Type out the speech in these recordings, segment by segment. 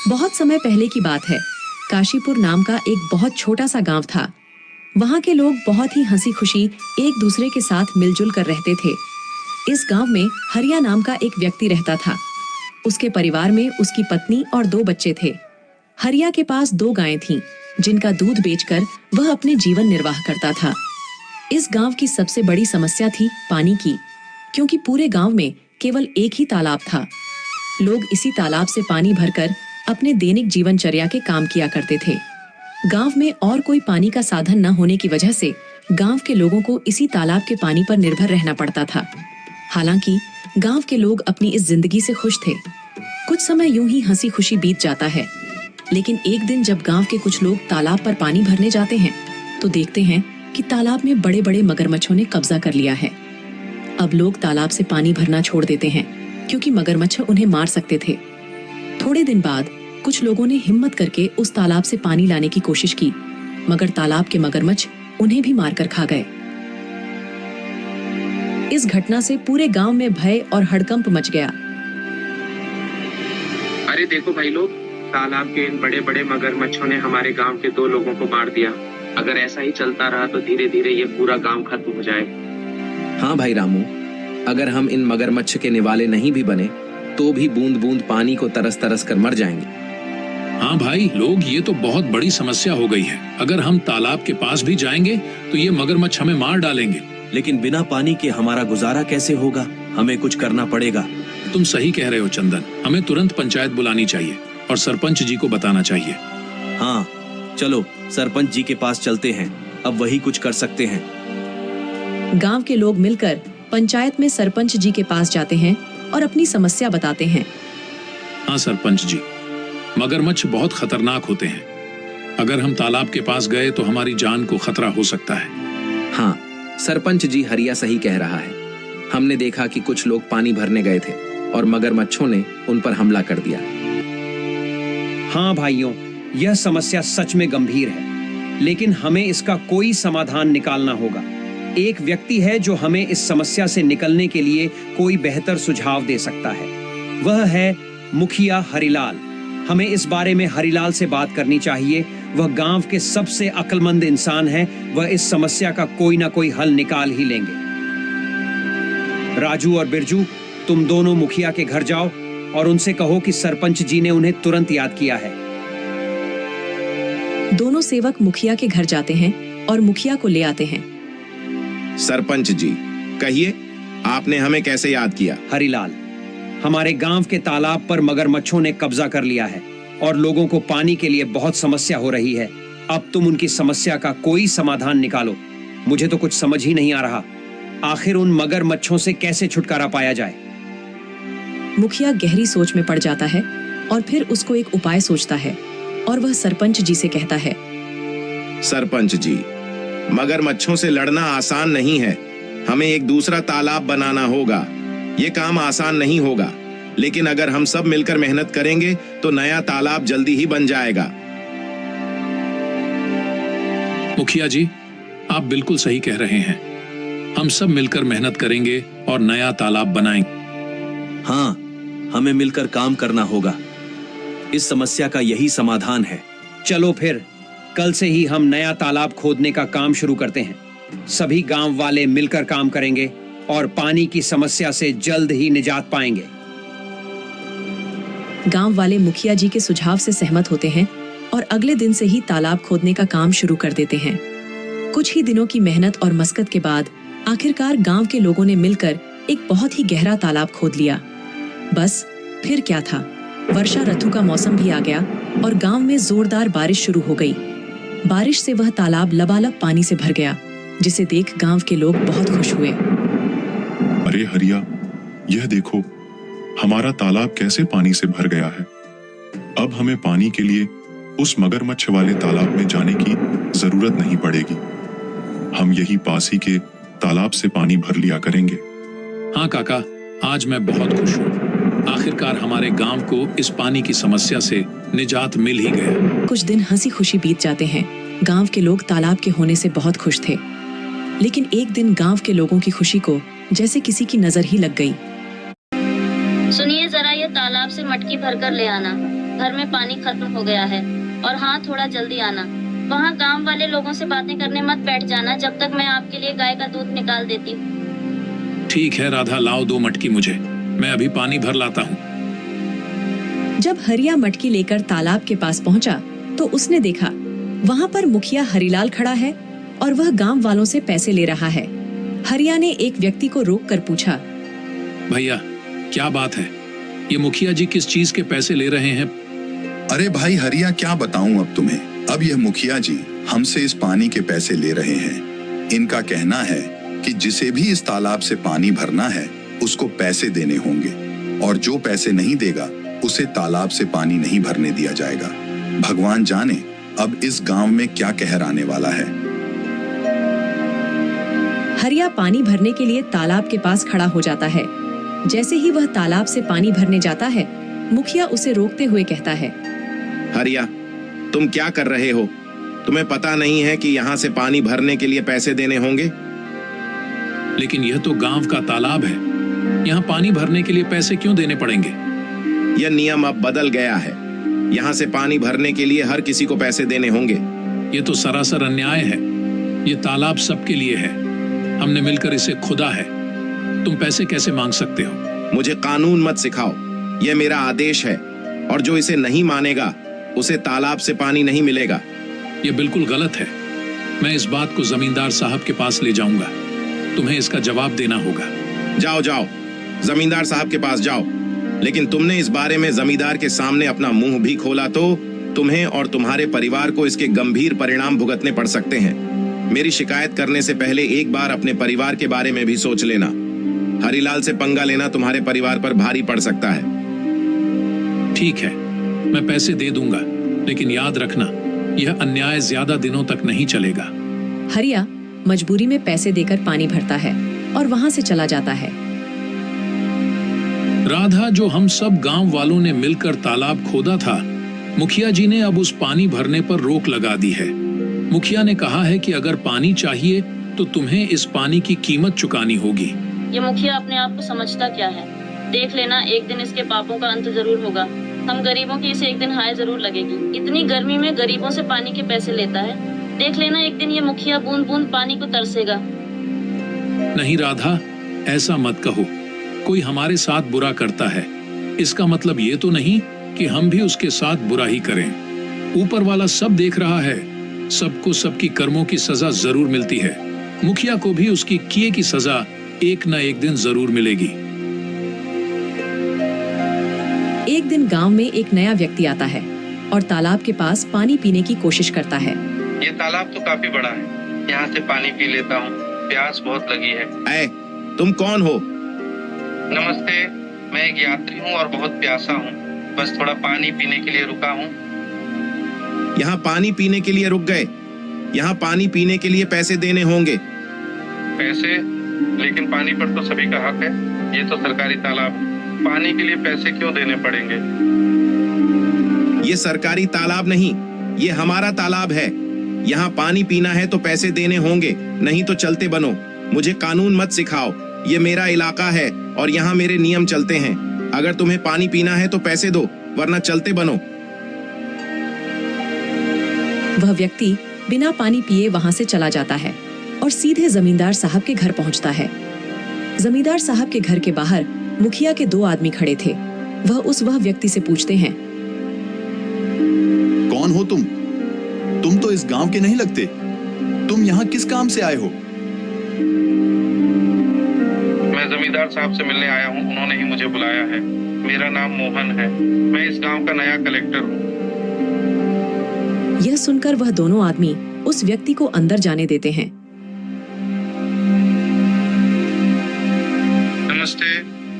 बहुत समय पहले की बात है। काशीपुर नाम का एक बहुत छोटा सा गांव था। वहाँ के लोग बहुत ही हंसी खुशी एक दूसरे के साथ मिलजुल कर रहते थे। इस गांव में हरिया नाम का एक व्यक्ति रहता था। उसके परिवार में उसकी पत्नी और 2 बच्चे थे। हरिया के पास 2 गायें थीं, जिनका दूध बेचकर वह अपने जीवन निर्वाह करता था। इस गांव की सबसे बड़ी समस्या थी पानी की, क्योंकि पूरे गांव में केवल एक ही तालाब था। लोग इसी तालाब से पानी भरकर अपने दैनिक जीवनचर्या के काम किया करते थे। गांव में और कोई पानी का साधन न होने की वजह से गांव के लोगों को इसी तालाब के पानी पर निर्भर रहना पड़ता था। हालांकि गांव के लोग अपनी इस जिंदगी से खुश थे। कुछ समय यूं ही हंसी खुशी बीत जाता है, लेकिन एक दिन जब गांव के कुछ लोग तालाब पर पानी भरने जाते हैं, तो देखते हैं कि तालाब में बड़े बड़े मगरमच्छों ने कब्जा कर लिया है। अब लोग तालाब से पानी भरना छोड़ देते हैं, क्योंकि मगरमच्छ उन्हें मार सकते थे। थोड़े दिन बाद कुछ लोगों ने हिम्मत करके उस तालाब से पानी लाने की कोशिश की, मगर तालाब के मगरमच्छ उन्हें भी मारकर खा गए। इस घटना से पूरे गांव में भय और हड़कंप मच गया। अरे देखो भाई लोग, तालाब के इन बड़े बड़े मगरमच्छों ने हमारे गांव के 2 लोगों को मार दिया। अगर ऐसा ही चलता रहा तो धीरे धीरे ये पूरा गांव खत्म हो जाएगा। हाँ भाई रामू, अगर हम इन मगरमच्छ के निवाले नहीं भी बने तो भी बूंद बूंद पानी को तरस तरस कर मर जाएंगे। हाँ भाई लोग, ये तो बहुत बड़ी समस्या हो गई है। अगर हम तालाब के पास भी जाएंगे तो ये मगरमच्छ हमें मार डालेंगे। लेकिन बिना पानी के हमारा गुजारा कैसे होगा? हमें कुछ करना पड़ेगा। तुम सही कह रहे हो चंदन, हमें तुरंत पंचायत बुलानी चाहिए और सरपंच जी को बताना चाहिए। हाँ चलो सरपंच जी के पास चलते हैं, अब वही कुछ कर सकते हैं। गांव के लोग मिलकर पंचायत में सरपंच जी के पास जाते हैं और अपनी समस्या बताते हैं। हाँ सरपंच जी, मगरमच्छ बहुत खतरनाक होते हैं। अगर हम तालाब के पास गए तो हमारी जान को खतरा हो सकता है। हाँ सरपंच जी, हरिया सही कह रहा है। हमने देखा कि कुछ लोग पानी भरने गए थे और मगरमच्छों ने उन पर हमला कर दिया। हाँ भाइयों, यह समस्या सच में गंभीर है, लेकिन हमें इसका कोई समाधान निकालना होगा। एक व्यक्ति है जो हमें इस समस्या से निकलने के लिए कोई बेहतर सुझाव दे सकता है। वह है मुखिया हरिलाल। हमें इस बारे में हरिलाल से बात करनी चाहिए। वह गांव के सबसे अक्लमंद इंसान है। वह इस समस्या का कोई ना कोई हल निकाल ही लेंगे। राजू और बिरजू, तुम दोनों मुखिया के घर जाओ और उनसे कहो कि सरपंच जी ने उन्हें तुरंत याद किया है। दोनों सेवक मुखिया के घर जाते हैं और मुखिया को ले आते हैं। सरपंच जी, कहिए, आपने हमें कैसे याद किया? हरिलाल, हमारे गांव के तालाब पर मगरमच्छों ने कब्जा कर लिया है और लोगों को पानी के लिए बहुत समस्या हो रही है। अब तुम उनकी समस्या का कोई समाधान निकालो। मुझे तो कुछ समझ ही नहीं आ रहा, आखिर उन मगरमच्छों से कैसे छुटकारा पाया जाए। मुखिया गहरी सोच में पड़ जाता है और फिर उसको एक उपाय सोचता है और वह सरपंच जी से कहता है। सरपंच जी, मगरमच्छों से लड़ना आसान नहीं है। हमें एक दूसरा तालाब बनाना होगा। ये काम आसान नहीं होगा, लेकिन अगर हम सब मिलकर मेहनत करेंगे तो नया तालाब जल्दी ही बन जाएगा। मुखिया जी, आप बिल्कुल सही कह रहे हैं। हम सब मिलकर मेहनत करेंगे और नया तालाब बनाएंगे। हाँ, हमें मिलकर काम करना होगा। इस समस्या का यही समाधान है। चलो फिर कल से ही हम नया तालाब खोदने का काम शुरू करते हैं। सभी गांव वाले मिलकर काम करेंगे और पानी की समस्या से जल्द ही निजात पाएंगे। गांव वाले मुखिया जी के सुझाव से सहमत होते हैं और अगले दिन से ही तालाब खोदने का काम शुरू कर देते हैं। कुछ ही दिनों की मेहनत और मशक्कत के बाद आखिरकार गांव के लोगों ने मिलकर एक बहुत ही गहरा तालाब खोद लिया। बस फिर क्या था, वर्षा ऋतु का मौसम भी आ गया और गांव में जोरदार बारिश शुरू हो गई। बारिश से वह तालाब लबालब पानी से भर गया, जिसे देख गांव के लोग बहुत खुश हुए। अरे हरिया, यह देखो, हमारा तालाब कैसे पानी से भर गया है। अब हमें पानी के लिए उस मगरमच्छ वाले तालाब में जाने की जरूरत नहीं पड़ेगी। हम यही पास ही के तालाब से पानी भर लिया करेंगे। हाँ काका, आज मैं बहुत खुश हूँ। आखिरकार हमारे गांव को इस पानी की समस्या से निजात मिल ही गया। कुछ दिन हंसी खुशी बीत जाते हैं। गांव के लोग तालाब के होने से बहुत खुश थे, लेकिन एक दिन गांव के लोगों की खुशी को जैसे किसी की नजर ही लग गई। सुनिए जरा, ये तालाब से मटकी भरकर ले आना। घर में पानी खत्म हो गया है। और हाँ, थोड़ा जल्दी आना। वहाँ गांव वाले लोगों से बातें करने मत बैठ जाना जब तक मैं आपके लिए गाय का दूध निकाल देती हूँ। ठीक है राधा, लाओ 2 मटकी मुझे, मैं अभी पानी भर लाता हूँ। जब हरिया मटकी लेकर तालाब के पास पहुंचा तो उसने देखा वहाँ पर मुखिया हरिलाल खड़ा है और वह गांव वालों से पैसे ले रहा है। हरिया ने एक व्यक्ति को रोक कर पूछा, भैया क्या बात है, ये मुखिया जी किस चीज के पैसे ले रहे हैं? अरे भाई हरिया, क्या बताऊं अब तुम्हें। अब यह मुखिया जी हमसे इस पानी के पैसे ले रहे हैं। इनका कहना है कि जिसे भी इस तालाब से पानी भरना है उसको पैसे देने होंगे, और जो पैसे नहीं देगा उसे तालाब से पानी नहीं भरने दिया जाएगा। भगवान जाने अब इस गांव में क्या कहर आने वाला है। हरिया पानी भरने के लिए तालाब के पास खड़ा हो जाता है। जैसे ही वह तालाब से पानी भरने जाता है, मुखिया उसे रोकते हुए कहता है, हरिया, तुम क्या कर रहे हो? तुम्हें पता नहीं है कि यहाँ से पानी भरने के लिए पैसे देने होंगे? लेकिन यह तो गांव का तालाब है, यहाँ पानी भरने के लिए पैसे क्यों देने पड़ेंगे? यह नियम अब बदल गया है। यहाँ से पानी भरने के लिए हर किसी को पैसे देने होंगे। ये तो सरासर अन्याय है। ये तालाब सबके लिए है, हमने मिलकर इसे खुदा है। तुम पैसे कैसे मांग सकते हो? मुझे कानून मत सिखाओ, यह मेरा आदेश है, और जो इसे नहीं मानेगा उसे तालाब से पानी नहीं मिलेगा। ये बिल्कुल गलत है। मैं इस बात को जमींदार साहब के पास ले जाऊंगा। तुम्हें इसका जवाब देना होगा। जाओ जाओ, जमींदार साहब के पास जाओ। लेकिन तुमने इस बारे में जमींदार के सामने अपना मुंह भी खोला तो तुम्हें और तुम्हारे परिवार को इसके गंभीर परिणाम भुगतने पड़ सकते हैं। मेरी शिकायत करने से पहले एक बार अपने परिवार के बारे में भी सोच लेना। हरिलाल से पंगा लेना तुम्हारे परिवार पर भारी पड़ सकता है। ठीक है, मैं पैसे दे दूंगा, लेकिन याद रखना यह अन्याय ज्यादा दिनों तक नहीं चलेगा। हरिया मजबूरी में पैसे देकर पानी भरता है और वहाँ से चला जाता है। राधा, जो हम सब गांव वालों ने मिलकर तालाब खोदा था, मुखिया जी ने अब उस पानी भरने पर रोक लगा दी है। मुखिया ने कहा है कि अगर पानी चाहिए तो तुम्हें इस पानी की कीमत चुकानी होगी। ये मुखिया अपने आप को समझता क्या है? देख लेना, एक दिन इसके पापों का अंत जरूर होगा। हम गरीबों की इसे एक दिन हाय जरूर लगेगी। इतनी गर्मी में गरीबों से पानी के पैसे लेता है। देख लेना, एक दिन ये मुखिया बूंद बूंद पानी को तरसेगा। नहीं राधा, ऐसा मत कहो। कोई हमारे साथ बुरा करता है, इसका मतलब ये तो नहीं कि हम भी उसके साथ बुरा ही करें। ऊपर वाला सब देख रहा है, सबको सबकी कर्मों की सजा जरूर मिलती है। मुखिया को भी उसकी किए की सजा एक न एक दिन जरूर मिलेगी। एक दिन गांव में एक नया व्यक्ति आता है और तालाब के पास पानी पीने की कोशिश करता है। ये तालाब तो काफी बड़ा है, यहाँ से पानी पी लेता हूँ, प्यास बहुत लगी है। ऐ, तुम कौन हो? नमस्ते, मैं एक यात्री हूँ और बहुत प्यासा हूँ। बस थोड़ा पानी पीने के लिए रुका हूँ। यहाँ पानी पीने के लिए रुक गए? यहाँ पानी पीने के लिए पैसे देने होंगे। पैसे? लेकिन पानी पर तो सभी का हक है। ये तो सरकारी तालाब है, पानी के लिए पैसे क्यों देने पड़ेंगे? ये सरकारी तालाब नहीं, ये हमारा तालाब है। यहाँ पानी पीना है तो पैसे देने होंगे, नहीं तो चलते बनो। मुझे कानून मत सिखाओ, ये मेरा इलाका है और यहाँ मेरे नियम चलते हैं। अगर तुम्हें पानी पीना है तो पैसे दो, वरना चलते बनो। वह व्यक्ति बिना पानी पिए वहाँ से चला जाता है और सीधे जमींदार साहब के घर पहुँचता है। जमींदार साहब के घर के बाहर मुखिया के 2 आदमी खड़े थे। वह व्यक्ति से पूछते हैं, कौन हो तुम? तुम तो इस गांव के नहीं लगते। तुम यहाँ किस काम से आए हो? मैं जमींदार साहब से मिलने आया हूँ, उन्होंने ही मुझे बुलाया है। मेरा नाम मोहन है, मैं इस गांव का नया कलेक्टर हूँ। यह सुनकर वह दोनों आदमी उस व्यक्ति को अंदर जाने देते हैं। नमस्ते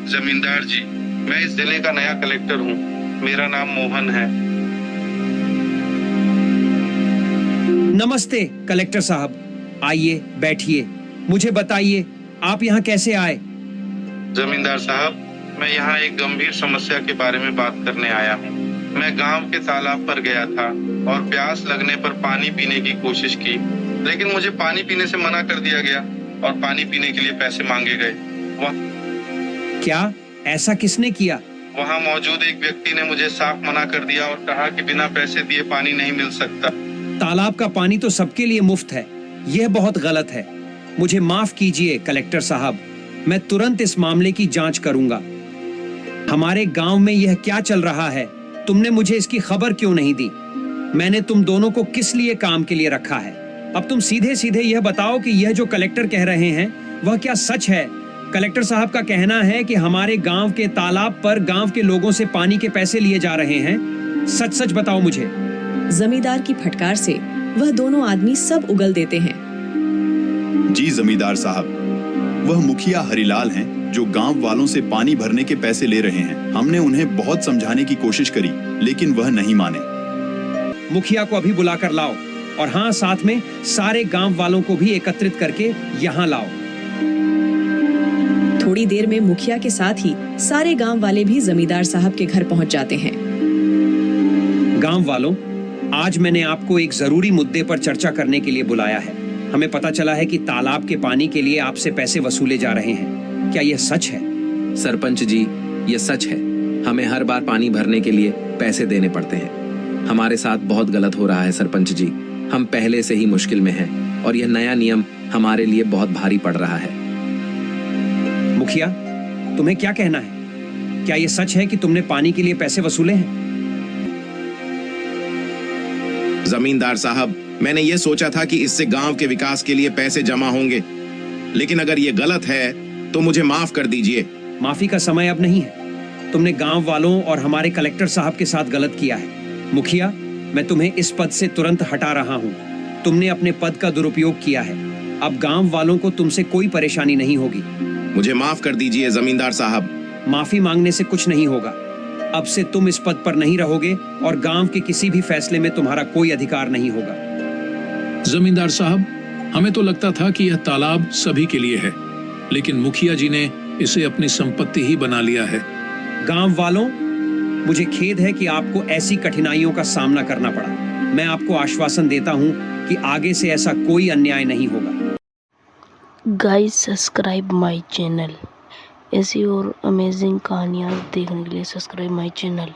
जमींदार जी, मैं इस जिले का नया कलेक्टर हूँ। मेरा नाम मोहन है। नमस्ते कलेक्टर साहब, आइए बैठिए। मुझे बताइए आप यहाँ कैसे आए? जमींदार साहब, मैं यहाँ एक गंभीर समस्या के बारे में बात करने आया हूँ। मैं गांव के तालाब पर गया था और प्यास लगने पर पानी पीने की कोशिश की, लेकिन मुझे पानी पीने से मना कर दिया गया और पानी पीने के लिए पैसे मांगे गए। क्या ऐसा किसने किया? वहाँ मौजूद एक व्यक्ति ने मुझे साफ मना कर दिया और कहा कि बिना पैसे दिए पानी नहीं मिल सकता। तालाब का पानी तो सबके लिए मुफ्त है, यह बहुत गलत है। मुझे माफ कीजिए कलेक्टर साहब, मैं तुरंत इस मामले की जांच करूंगा। हमारे गांव में यह क्या चल रहा है? तुमने मुझे इसकी खबर क्यों नहीं दी? मैंने तुम दोनों को किस लिए काम के लिए रखा है? अब तुम सीधे सीधे यह बताओ कि यह जो कलेक्टर कह रहे हैं वह क्या सच है? कलेक्टर साहब का कहना है कि हमारे गांव के तालाब पर गांव के लोगों से पानी के पैसे लिए जा रहे हैं। सच सच बताओ मुझे। जमींदार की फटकार से वह दोनों आदमी सब उगल देते हैं। जी जमींदार साहब, वह मुखिया हरिलाल हैं जो गांव वालों से पानी भरने के पैसे ले रहे हैं। हमने उन्हें बहुत समझाने की कोशिश करी लेकिन वह नहीं माने। मुखिया को अभी बुलाकर लाओ और हाँ, साथ में सारे गांव वालों को भी एकत्रित करके यहाँ लाओ। थोड़ी देर में मुखिया के साथ ही सारे गांव वाले भी जमींदार साहब के घर पहुंच जाते हैं। गांव वालों, आज मैंने आपको एक जरूरी मुद्दे पर चर्चा करने के लिए बुलाया है। हमें पता चला है कि तालाब के पानी के लिए आपसे पैसे वसूले जा रहे हैं। क्या यह सच है? सरपंच जी, ये सच है। हमें हर बार पानी भरने के लिए पैसे देने पड़ते हैं। हमारे साथ बहुत गलत हो रहा है सरपंच जी। हम पहले से ही मुश्किल में हैं और यह नया नियम हमारे लिए बहुत भारी पड़ रहा है। मुखिया, तुम्हें क्या कहना है? क्या यह सच है कि तुमने पानी के लिए पैसे वसूले हैं? जमींदार साहब, मैंने ये सोचा था कि इससे गांव के विकास के लिए पैसे जमा होंगे, लेकिन अगर ये गलत है तो मुझे माफ कर दीजिए। माफी का समय अब नहीं है। तुमने गांव वालों और हमारे कलेक्टर साहब के साथ गलत किया है। मुखिया, मैं तुम्हें इस पद से तुरंत हटा रहा हूँ। तुमने अपने पद का दुरुपयोग किया है। अब गांव वालों को तुमसे कोई परेशानी नहीं होगी। मुझे माफ कर दीजिए जमींदार साहब। माफी मांगने से कुछ नहीं होगा। अब से तुम इस पद पर नहीं रहोगे और गांव के किसी भी फैसले में तुम्हारा कोई अधिकार नहीं होगा। जमींदार साहब, हमें तो लगता था कि यह तालाब सभी के लिए है, लेकिन मुखिया जी ने इसे अपनी संपत्ति ही बना लिया है। गांव वालों, मुझे खेद है कि आपको ऐसी कठिनाइयों का सामना करना पड़ा। मैं आपको आश्वासन देता हूं कि आगे से ऐसा कोई अन्याय नहीं होगा। Guys, subscribe my channel. ऐसी और अमेजिंग कहानियाँ देखने के लिए सब्सक्राइब माय चैनल।